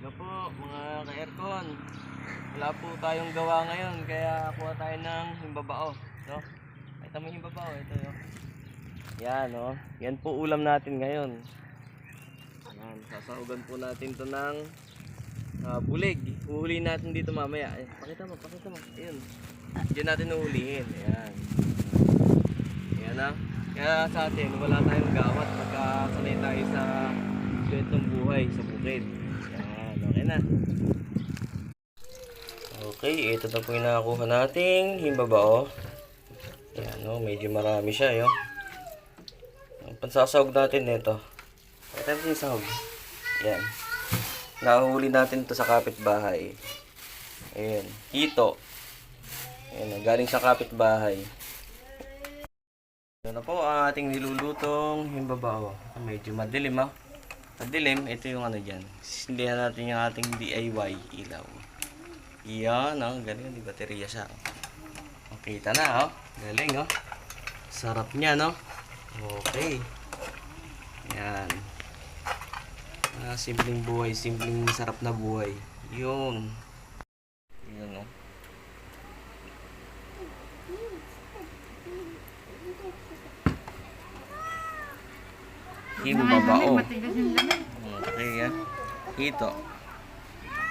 Hello po mga ka-aircon. Wala po tayong gawa ngayon kaya kuha tayo ng himbabao, no? Ito mo yung himbabao, ito yo. Yan, no? Yan po ulam natin ngayon. Yan, sasaugan po natin to ng bulig. Huhulihin natin dito mamaya. Pakita mo, pakita mo. Ayun. Diyan natin uhulihin. Ayan. Ayan na. Kaya sa atin, wala tayong gawat pagka sanay tayo sa kwentong buhay sa bukid. Ayan, okay na. Okay, ito na po yung nakakuha nating himbabao. Ayan, no, medyo marami siya, yo. Ang pansasahog natin nito. Ito yung sahog. Ayan. Nahuli natin to sa kapitbahay. Ayan, hito. Ayan, galing sa kapitbahay. Ito na po ang ating nilulutong himbabao. Medyo madilim, ha. Madilim, ito yung ano dyan. Sindihan natin yung ating DIY ilaw. Yan, oh, galing, di baterya siya. Kita na, oh. Galing, oh. Sarap niya, no? Okay. Yan. Simpleng buhay, simpleng sarap na buhay. Yun. Yun, oh. Himbabao. Okay, yan. Ito.